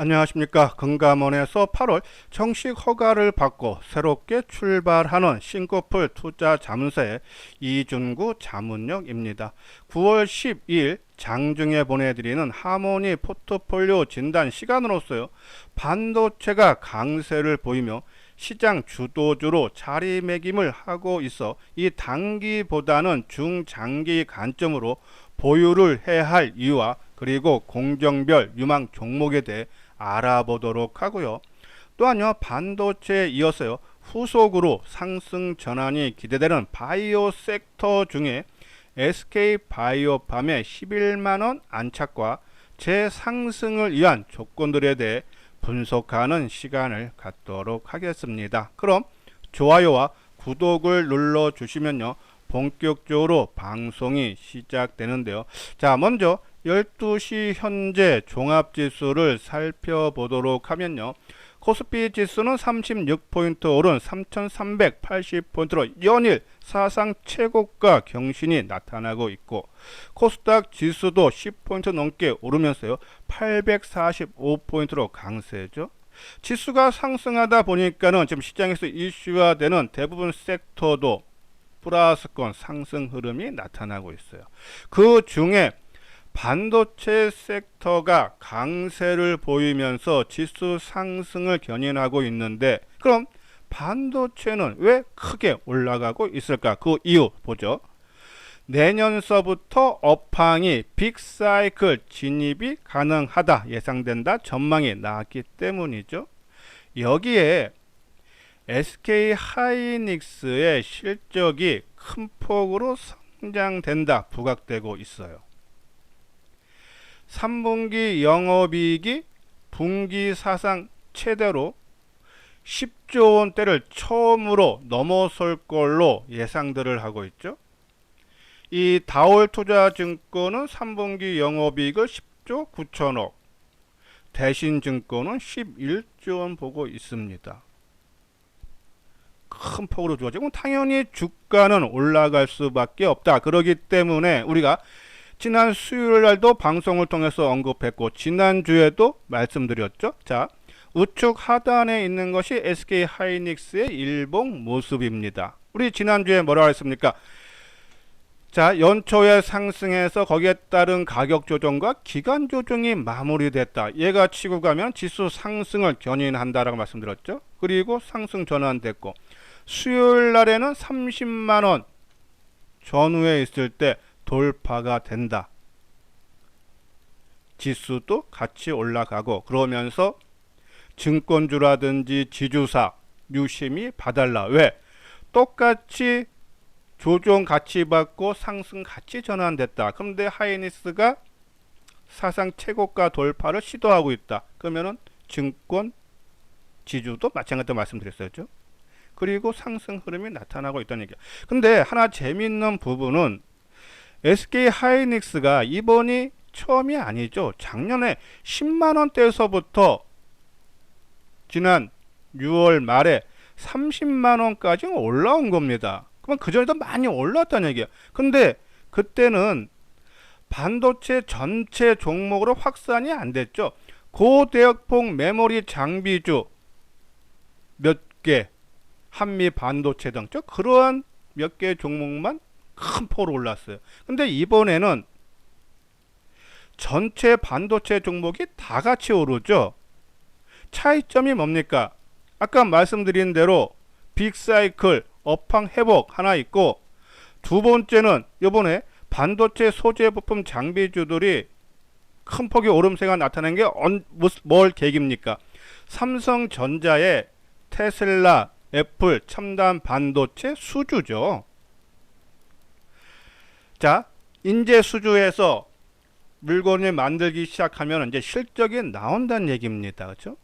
안녕하십니까. 금감원에서 8월 정식 허가를 받고 새롭게 출발하는 싱코풀 투자자문사의 이준구 자문역입니다. 9월 12일 장중에 보내드리는 하모니 포트폴리오 진단 시간으로서요, 반도체가 강세를 보이며 시장 주도주로 자리매김을 하고 있어 이 단기보다는 중장기 관점으로 보유를 해야 할 이유와 그리고 공정별 유망 종목에 대해 알아보도록 하고요. 또한요, 반도체에 이어서요, 후속으로 상승 전환이 기대되는 바이오 섹터 중에 SK바이오팜의 11만원 안착과 재상승을 위한 조건들에 대해 분석하는 시간을 갖도록 하겠습니다. 그럼 좋아요와 구독을 눌러 주시면요, 본격적으로 방송이 시작되는데요. 자, 먼저 12시 현재 종합지수를 살펴보도록 하면요, 코스피 지수는 36포인트 오른 3380포인트로 연일 사상 최고가 경신이 나타나고 있고, 코스닥 지수도 10포인트 넘게 오르면서요 845포인트로 강세죠. 지수가 상승하다 보니까는 지금 시장에서 이슈화되는 대부분 섹터도 플러스권 상승 흐름이 나타나고 있어요. 그 중에 반도체 섹터가 강세를 보이면서 지수 상승을 견인하고 있는데, 그럼 반도체는 왜 크게 올라가고 있을까? 그 이유 보죠. 내년서부터 업황이 빅사이클 진입이 가능하다 예상된다 전망이 나왔기 때문이죠. 여기에 SK하이닉스의 실적이 큰 폭으로 성장된다 부각되고 있어요. 3분기 영업이익이 분기 사상 최대로 10조 원대를 처음으로 넘어설 걸로 예상들을 하고 있죠. 이 다올투자증권은 3분기 영업이익을 10조 9천억, 대신증권은 11조 원 보고 있습니다. 큰 폭으로 좋아지고 당연히 주가는 올라갈 수밖에 없다. 그렇기 때문에 우리가 지난 수요일 날도 방송을 통해서 언급했고 지난주에도 말씀드렸죠. 자, 우측 하단에 있는 것이 SK하이닉스의 일봉 모습입니다. 우리 지난주에 뭐라고 했습니까? 자, 연초에 상승해서 거기에 따른 가격 조정과 기간 조정이 마무리됐다. 얘가 치고 가면 지수 상승을 견인한다라고 말씀드렸죠. 그리고 상승 전환됐고, 수요일 날에는 30만원 전후에 있을 때 돌파가 된다. 지수도 같이 올라가고, 그러면서 증권주라든지 지주사 유심히 봐달라. 왜? 똑같이 조정 같이 받고 상승 같이 전환됐다. 그런데 하이닉스가 사상 최고가 돌파를 시도하고 있다. 그러면은 증권 지주도 마찬가지로 말씀드렸어요. 그리고 상승 흐름이 나타나고 있다는 얘기야. 근데 하나 재미있는 부분은 SK하이닉스가 이번이 처음이 아니죠. 작년에 10만원대에서부터 지난 6월 말에 30만원까지 올라온 겁니다. 그러면 그전에도 많이 올랐다는 얘기야. 근데 그때는 반도체 전체 종목으로 확산이 안 됐죠. 고대역폭 메모리 장비주 몇 개, 한미 반도체 등 그러한 몇 개 종목만 큰 폭으로 올랐어요. 근데 이번에는 전체 반도체 종목이 다 같이 오르죠. 차이점이 뭡니까? 아까 말씀드린 대로 빅사이클 업황 회복 하나 있고, 두 번째는 이번에 반도체 소재 부품 장비주들이 큰 폭의 오름세가 나타난 게 뭘 계기입니까? 삼성전자의 테슬라, 애플 첨단 반도체 수주죠. 자, 인재 수주에서 물건을 만들기 시작하면 이제 실적이 나온다는 얘기입니다. 그렇죠?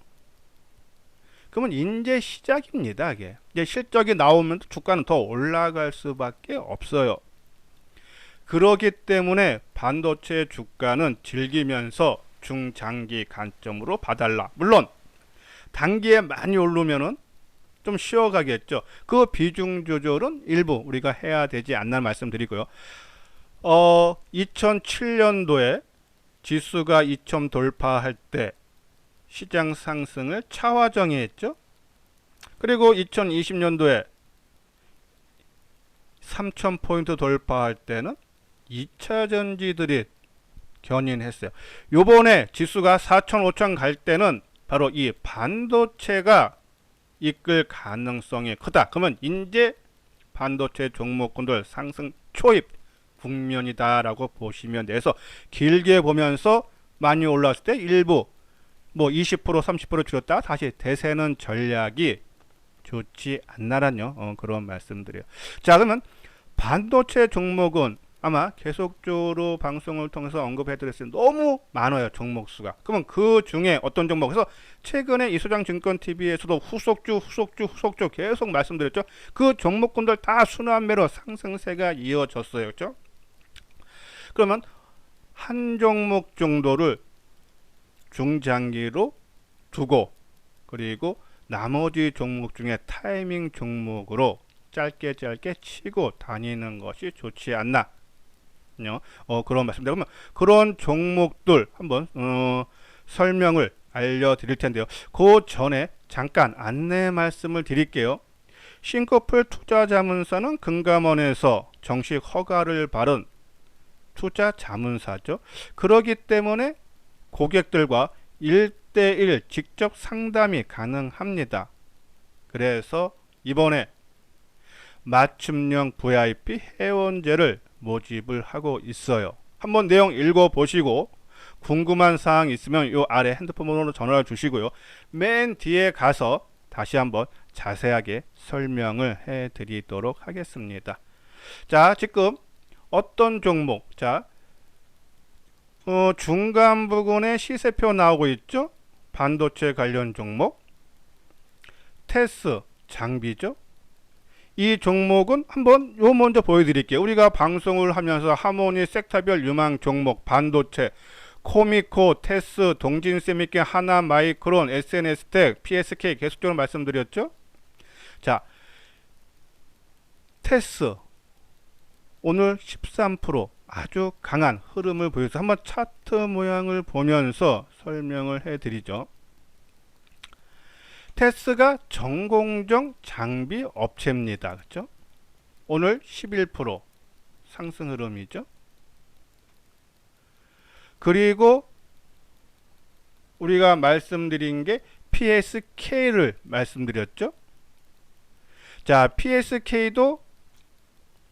그러면 이제 시작입니다. 이게 이제 실적이 나오면 주가는 더 올라갈 수밖에 없어요. 그렇기 때문에 반도체 주가는 즐기면서 중장기 관점으로 봐달라. 물론 단기에 많이 오르면은 좀 쉬어가겠죠. 그 비중 조절은 일부 우리가 해야 되지 않나 말씀드리고요. 2007년도에 지수가 2점 돌파할 때 시장 상승을 차화 정의했죠. 그리고 2020년도에 3000포인트 돌파할 때는 2차 전지들이 견인했어요. 요번에 지수가 4000, 5000 갈 때는 바로 이 반도체가 이끌 가능성이 크다. 그러면 이제 반도체 종목군들 상승 초입 국면이다라고 보시면 돼서 길게 보면서 많이 올라왔을 때 일부 뭐 20%, 30% 줄였다 다시 대세는 전략이 좋지 않나라뇨. 그런 말씀드려요. 자, 그러면 반도체 종목은 아마 계속적으로 방송을 통해서 언급해드렸어요. 너무 많아요, 종목 수가. 그러면 그 중에 어떤 종목에서 최근에 이소장증권TV에서도 후속주 계속 말씀드렸죠. 그 종목군들 다 순환매로 상승세가 이어졌어요. 그렇죠? 그러면 한 종목 정도를 중장기로 두고 그리고 나머지 종목 중에 타이밍 종목으로 짧게 치고 다니는 것이 좋지 않나. 그런 말씀입니다. 그러면 그런 종목들 한번 설명을 알려드릴 텐데요. 그 전에 잠깐 안내 말씀을 드릴게요. 싱커플 투자자문사는 금감원에서 정식 허가를 받은 투자자문사죠. 그렇기 때문에 고객들과 1대1 직접 상담이 가능합니다. 그래서 이번에 맞춤형 VIP 회원제를 모집을 하고 있어요. 한번 내용 읽어보시고 궁금한 사항 있으면 요 아래 핸드폰 번호로 전화를 주시고요. 맨 뒤에 가서 다시 한번 자세하게 설명을 해드리도록 하겠습니다. 자, 지금 어떤 종목, 자, 중간 부분에 시세표 나오고 있죠? 반도체 관련 종목, 테스 장비죠? 이 종목은 한번 요 먼저 보여드릴게요. 우리가 방송을 하면서 하모니 섹터별 유망 종목, 반도체, 코미코, 테스, 동진세미케, 하나마이크론, SNS텍, PSK 계속적으로 말씀드렸죠? 자, 테스 오늘 13% 아주 강한 흐름을 보여서 한번 차트 모양을 보면서 설명을 해드리죠. 테스가 전공정 장비 업체입니다. 그렇죠? 오늘 11% 상승 흐름이죠. 그리고 우리가 말씀드린 게 PSK를 말씀드렸죠. 자, PSK도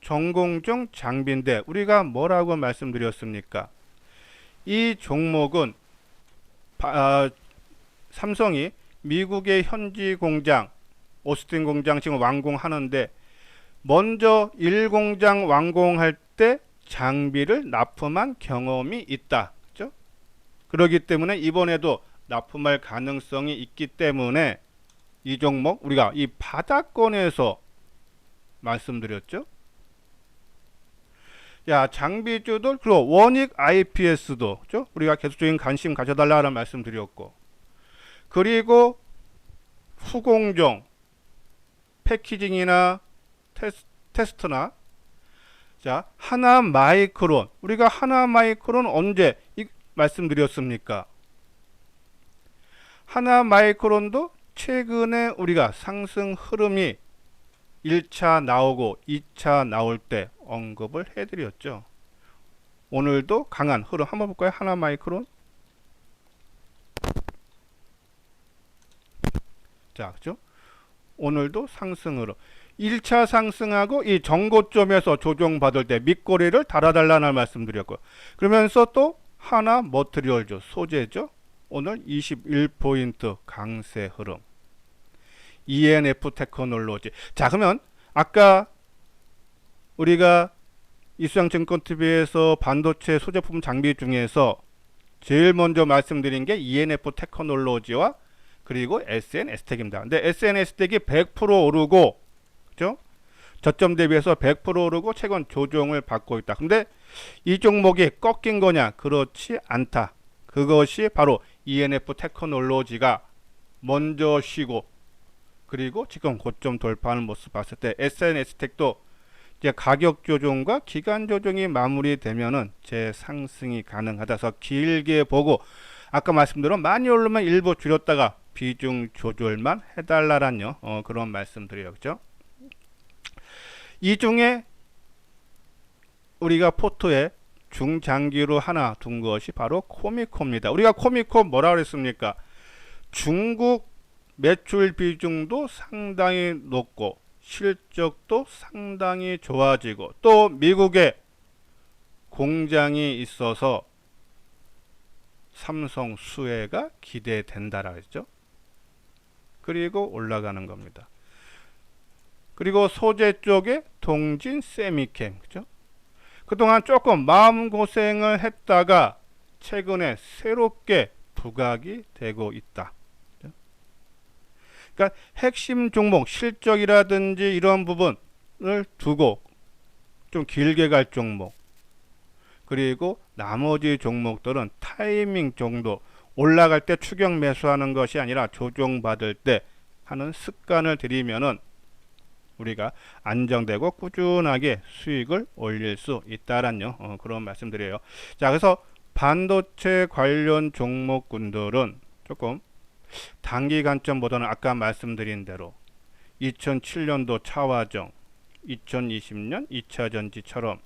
전공정 장비인데 우리가 뭐라고 말씀드렸습니까? 이 종목은 삼성이 미국의 현지 공장 오스틴 공장 지금 완공하는데 먼저 1공장 완공할 때 장비를 납품한 경험이 있다. 그렇죠? 그렇기 때문에 이번에도 납품할 가능성이 있기 때문에 이 종목 우리가 이 바닥권에서 말씀드렸죠. 야, 장비주도 그리고 원익 IPS도 그렇죠? 우리가 계속적인 관심 가져달라는 말씀드렸고, 그리고 후공정 패키징이나 테스트나 자, 하나마이크론 우리가 하나마이크론 언제 말씀드렸습니까? 하나마이크론도 최근에 우리가 상승 흐름이 1차 나오고 2차 나올 때 언급을 해드렸죠. 오늘도 강한 흐름 한번 볼까요? 하나마이크론. 자, 그죠? 오늘도 상승으로 1차 상승하고 이 정고점에서 조정받을 때 밑꼬리를 달아달라는 말씀드렸고, 그러면서 또 하나 머트리얼죠. 소재죠. 오늘 21포인트 강세 흐름. ENF 테크놀로지. 자, 그러면 아까 우리가 이수장증권TV에서 반도체 소제품 장비 중에서 제일 먼저 말씀드린 게 ENF 테크놀로지와 그리고 SNS텍입니다. 근데 SNS텍이 100% 오르고, 그죠? 저점 대비해서 100% 오르고 최근 조정을 받고 있다. 근데 이 종목이 꺾인 거냐? 그렇지 않다. 그것이 바로 ENF 테크놀로지가 먼저 쉬고, 그리고 지금 고점 돌파하는 모습 봤을 때 SNS텍도 이제 가격 조정과 기간 조정이 마무리되면은 재상승이 가능하다. 그래서 길게 보고 아까 말씀드린 많이 오르면 일부 줄였다가 비중 조절만 해달라란요. 그런 말씀드려요. 그죠? 이 중에 우리가 포트에 중장기로 하나 둔 것이 바로 코미코입니다. 우리가 코미코 뭐라 그랬습니까? 중국 매출 비중도 상당히 높고 실적도 상당히 좋아지고 또 미국에 공장이 있어서 삼성 수혜가 기대된다라 했죠. 그리고 올라가는 겁니다. 그리고 소재 쪽에 동진 세미캠, 그죠? 그동안 조금 마음고생을 했다가 최근에 새롭게 부각이 되고 있다. 그러니까 핵심 종목, 실적이라든지 이런 부분을 두고 좀 길게 갈 종목, 그리고 나머지 종목들은 타이밍 정도, 올라갈 때 추격 매수하는 것이 아니라 조정받을 때 하는 습관을 들이면은 우리가 안정되고 꾸준하게 수익을 올릴 수 있다란요. 그런 말씀드려요. 자, 그래서 반도체 관련 종목군들은 조금 단기 관점보다는 아까 말씀드린 대로 2007년도 차화정, 2020년 2차전지처럼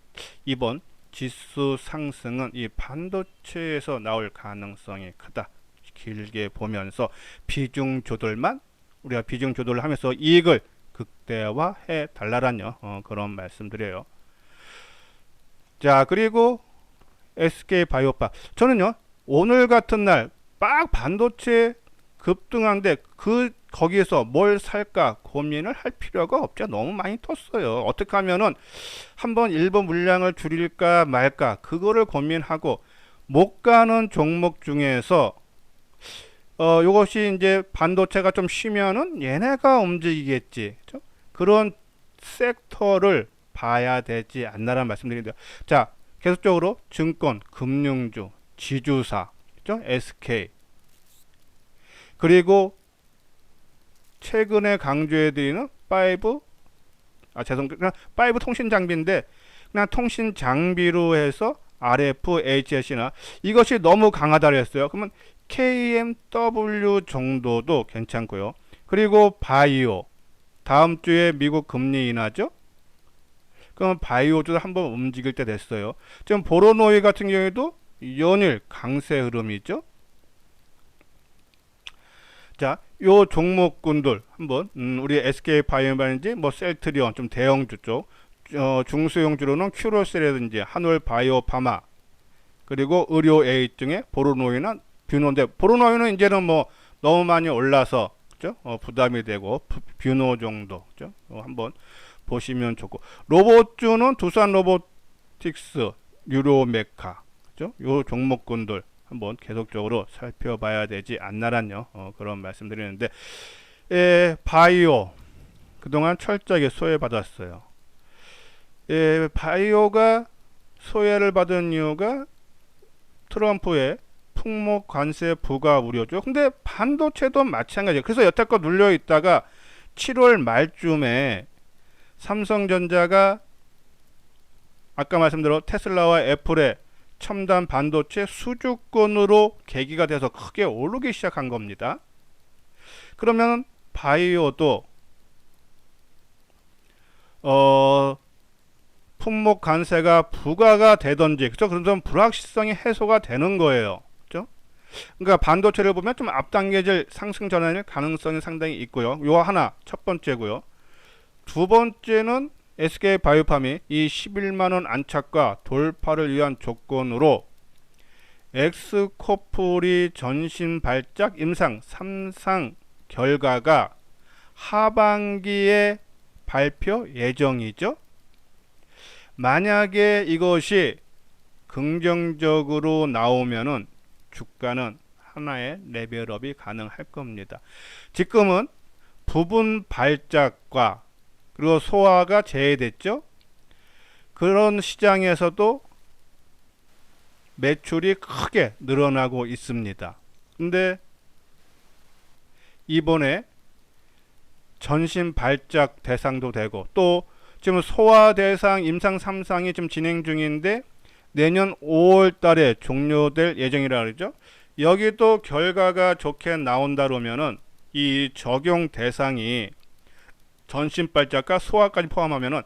이번 지수 상승은 이 반도체에서 나올 가능성이 크다. 길게 보면서 비중 조절만 우리가 비중 조절을 하면서 이익을 극대화해 달라란요. 그런 말씀드려요. 자, 그리고 SK바이오파. 저는요, 오늘 같은 날 빡 반도체 급등한데 거기에서 뭘 살까 고민을 할 필요가 없죠. 너무 많이 텄어요. 어떻게 하면은 한번 일부 물량을 줄일까 말까 그거를 고민하고 못 가는 종목 중에서 요것이 이제 반도체가 좀 쉬면은 얘네가 움직이겠지. 그렇죠? 그런 섹터를 봐야 되지 않나라는 말씀드립니다. 자, 계속적으로 증권, 금융주, 지주사, 그렇죠? SK. 그리고 최근에 강조해드리는 5 통신 장비인데 그냥 통신 장비로 해서 RF, HS나 이것이 너무 강하다고 했어요. 그러면 KMW 정도도 괜찮고요. 그리고 바이오, 다음 주에 미국 금리 인하죠. 그럼 바이오도 한번 움직일 때 됐어요. 지금 보로노이 같은 경우에도 연일 강세 흐름이죠. 자, 요 종목군들 한번 우리 SK바이오라든지 뭐 셀트리온 좀 대형주 쪽, 중소형주로는 큐로셀이라든지 한올바이오파마, 그리고 의료 A 중에 보로노이나 뷰노인데 보로노이는 이제는 뭐 너무 많이 올라서 그죠? 부담이 되고 뷰노 정도 그죠? 한번 보시면 좋고, 로봇주는 두산 로보틱스, 유로메카 그죠? 요 종목군들 한번 계속적으로 살펴봐야 되지 않나란요. 그런 말씀드리는데, 바이오 그동안 철저하게 소외받았어요. 바이오가 소외를 받은 이유가 트럼프의 품목 관세 부과 우려죠. 근데 반도체도 마찬가지예요. 그래서 여태껏 눌려 있다가 7월 말쯤에 삼성전자가 아까 말씀대로 테슬라와 애플의 첨단 반도체 수주권으로 계기가 돼서 크게 오르기 시작한 겁니다. 그러면 바이오도 품목 관세가 부과가 되던지 그죠? 그러면 불확실성이 해소가 되는 거예요. 그죠? 그러니까 반도체를 보면 좀 앞당겨질 상승 전환일 가능성이 상당히 있고요. 요 하나 첫 번째고요. 두 번째는 SK바이오팜이 이 11만원 안착과 돌파를 위한 조건으로 엑스코프리 전신 발작 임상 3상 결과가 하반기에 발표 예정이죠. 만약에 이것이 긍정적으로 나오면은 주가는 하나의 레벨업이 가능할 겁니다. 지금은 부분 발작과 그리고 소화가 제외됐죠. 그런 시장에서도 매출이 크게 늘어나고 있습니다. 근데 이번에 전신 발작 대상도 되고 또 지금 소화 대상 임상 3상이 좀 진행 중인데 내년 5월 달에 종료될 예정이라 그러죠. 여기도 결과가 좋게 나온다 그러면은 이 적용 대상이 전신발자과 소아까지 포함하면은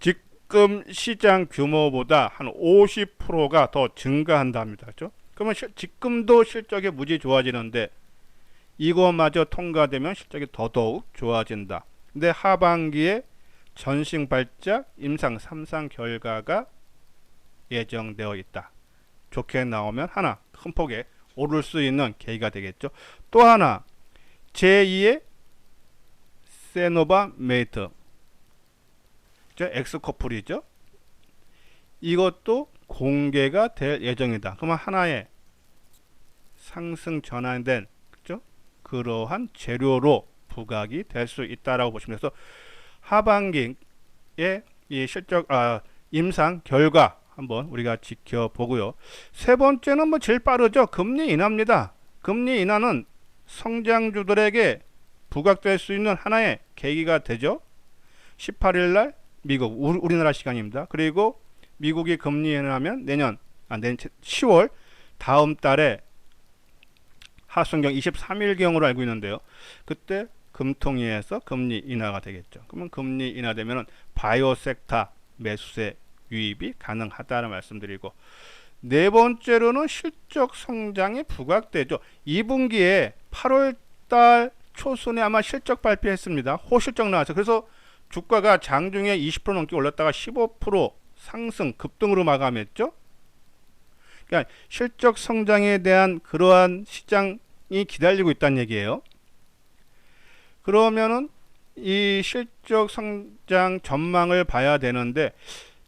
지금 시장 규모보다 한 50%가 더 증가한답니다. 그렇죠? 그러면 지금도 실적이 무지 좋아지는데 이것마저 통과되면 실적이 더더욱 좋아진다. 근데 하반기에 전신발작 임상 3상 결과가 예정되어 있다. 좋게 나오면 하나 큰 폭에 오를 수 있는 계기가 되겠죠. 또 하나 제2의 세노바메이트 엑스코플이죠. 이것도 공개가 될 예정이다. 그러면 하나의 상승 전환된 그죠? 그러한 재료로 부각이 될 수 있다라고 보시면 돼서 하반기에 이 실적 임상 결과 한번 우리가 지켜보고요. 세 번째는 뭐 제일 빠르죠. 금리 인하입니다. 금리 인하는 성장주들에게 부각될 수 있는 하나의 계기가 되죠. 18일 날 미국 우리나라 시간입니다. 그리고 미국이 금리 인하하면 내년 10월 다음 달에 하순경 23일경으로 알고 있는데요. 그때 금통위에서 금리 인하가 되겠죠. 그러면 금리 인하되면 바이오 섹터 매수세 유입이 가능하다는 말씀드리고, 네 번째로는 실적 성장이 부각되죠. 2분기에 8월달 초순에 아마 실적 발표했습니다. 호실적 나왔어요. 그래서 주가가 장중에 20% 넘게 올랐다가 15% 상승 급등으로 마감했죠. 그러니까 실적 성장에 대한 그러한 시장이 기다리고 있다는 얘기예요. 그러면은 이 실적 성장 전망을 봐야 되는데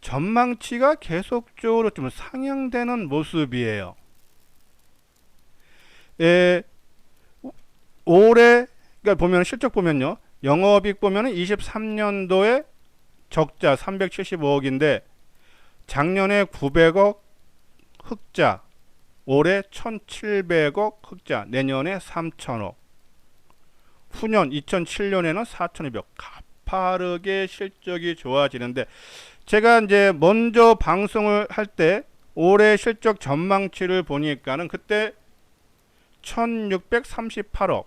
전망치가 계속적으로 좀 상향되는 모습이에요. 올해 그러니까 보면 실적 보면요. 영업이익 보면은 23년도에 적자 375억인데 작년에 900억 흑자, 올해 1700억 흑자, 내년에 3000억. 후년 2007년에는 4200억. 가파르게 실적이 좋아지는데 제가 이제 먼저 방송을 할 때 올해 실적 전망치를 보니까는 그때 1638억.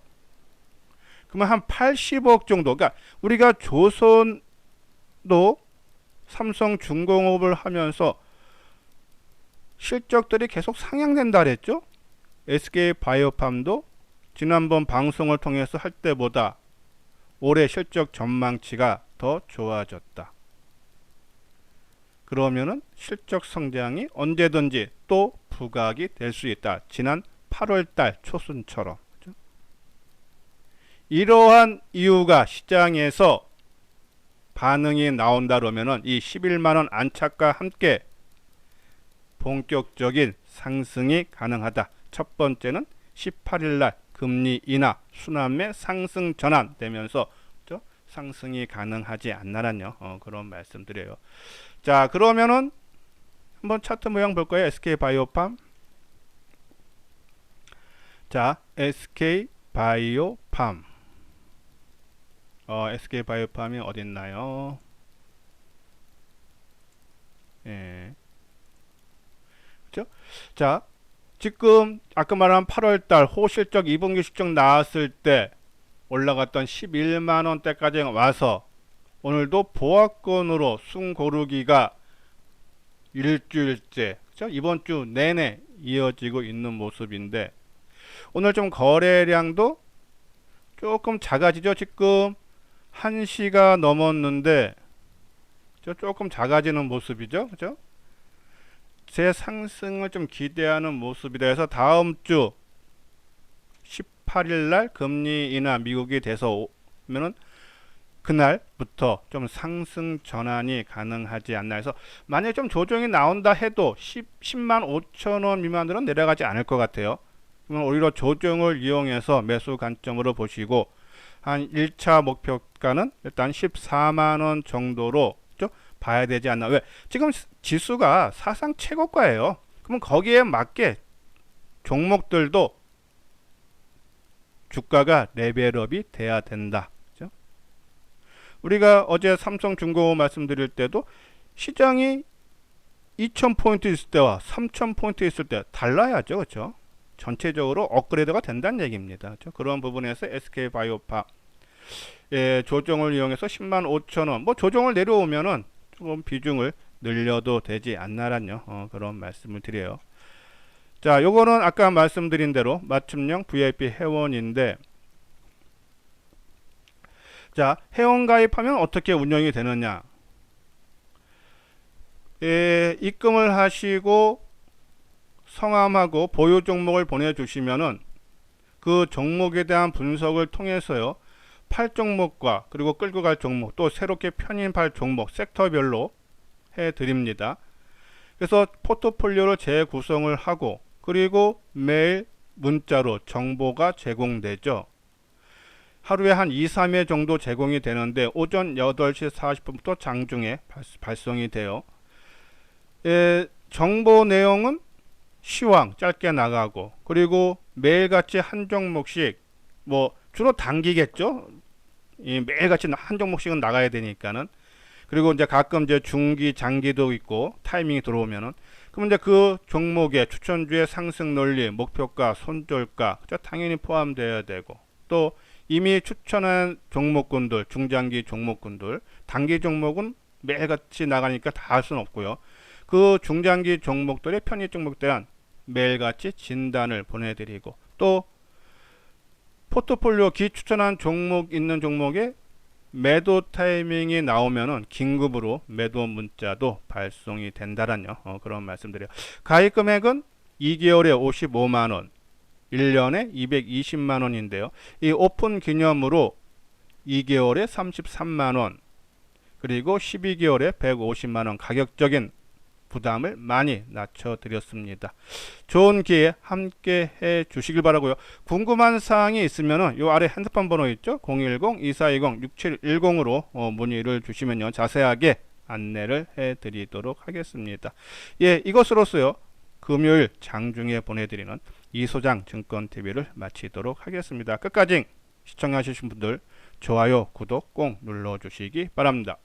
그러면 한 80억 정도. 그러니까 우리가 조선도 삼성중공업을 하면서 실적들이 계속 상향된다 그랬죠. SK바이오팜도 지난번 방송을 통해서 할 때보다 올해 실적 전망치가 더 좋아졌다. 그러면은 실적 성장이 언제든지 또 부각이 될 수 있다. 지난 8월달 초순처럼. 그렇죠? 이러한 이유가 시장에서 반응이 나온다 그러면은 이 11만원 안착과 함께 본격적인 상승이 가능하다. 첫 번째는 18일날 금리 인하 순환매 상승 전환되면서 상승이 가능하지 않나라뇨. 그런 말씀드려요. 자, 그러면은 한번 차트 모양 볼 거예요. SK바이오팜. 자, SK바이오팜. SK바이오팜이 어디 있나요? 예. 그렇죠? 자, 지금 아까 말한 8월달 호실적 2분기 실적 나왔을 때 올라갔던 11만원대까지 와서 오늘도 보합권으로 숨 고르기가 일주일째, 그렇죠? 이번 주 내내 이어지고 있는 모습인데 오늘 좀 거래량도 조금 작아지죠. 지금 1시가 넘었는데 조금 작아지는 모습이죠. 그죠? 제 상승을 좀 기대하는 모습이라 해서 다음 주 18일날 금리 인하 미국이 돼서 오면은 그날부터 좀 상승 전환이 가능하지 않나 해서 만약에 좀 조정이 나온다 해도 10만 5천원 미만으로는 내려가지 않을 것 같아요. 그러면 오히려 조정을 이용해서 매수 관점으로 보시고 한 1차 목표가는 일단 14만원 정도로 봐야 되지 않나. 왜? 지금 지수가 사상 최고가예요. 그러면 거기에 맞게 종목들도 주가가 레벨업이 돼야 된다. 그렇죠? 우리가 어제 삼성중공업 말씀드릴 때도 시장이 2000포인트 있을 때와 3000포인트 있을 때 달라야죠. 그렇죠? 전체적으로 업그레이드가 된다는 얘기입니다. 그렇죠? 그런 부분에서 SK바이오파 조정을 이용해서 10만 5천 원, 뭐 조정을 내려오면은 조금 비중을 늘려도 되지 않나란요. 그런 말씀을 드려요. 자, 요거는 아까 말씀드린 대로 맞춤형 VIP 회원인데, 자, 회원 가입하면 어떻게 운영이 되느냐? 입금을 하시고 성함하고 보유 종목을 보내주시면은 그 종목에 대한 분석을 통해서요, 팔 종목과 그리고 끌고 갈 종목, 또 새롭게 편입할 종목 섹터별로 해드립니다. 그래서 포트폴리오를 재구성을 하고, 그리고 매일 문자로 정보가 제공되죠. 하루에 한 2, 3회 정도 제공이 되는데 오전 8시 40분부터 장중에 발송이 돼요. 정보 내용은 시황 짧게 나가고, 그리고 매일같이 한 종목씩, 뭐 주로 단기겠죠. 매일같이 한 종목씩은 나가야 되니까는. 그리고 이제 가끔 이제 중기, 장기도 있고 타이밍이 들어오면은, 그럼 이제 그 종목의 추천주의 상승 논리, 목표가, 손절가 당연히 포함되어야 되고, 또 이미 추천한 종목군들, 중장기 종목군들, 단기 종목은 매일같이 나가니까 다 할 수는 없고요. 그 중장기 종목들의 편입 종목에 대한 매일같이 진단을 보내드리고, 또 포트폴리오 기추천한 종목 있는 종목에 매도 타이밍이 나오면은 긴급으로 매도 문자도 발송이 된다란요. 그런 말씀드려요. 가입 금액은 2개월에 55만원, 1년에 220만원인데요. 이 오픈 기념으로 2개월에 33만원, 그리고 12개월에 150만원 가격적인 부담을 많이 낮춰드렸습니다. 좋은 기회 함께 해 주시길 바라고요. 궁금한 사항이 있으면 요 아래 핸드폰 번호 있죠? 010-2420-6710으로 문의를 주시면요, 자세하게 안내를 해 드리도록 하겠습니다. 예, 이것으로서요, 금요일 장중에 보내드리는 이소장 증권TV를 마치도록 하겠습니다. 끝까지 시청하신 분들 좋아요, 구독 꼭 눌러주시기 바랍니다.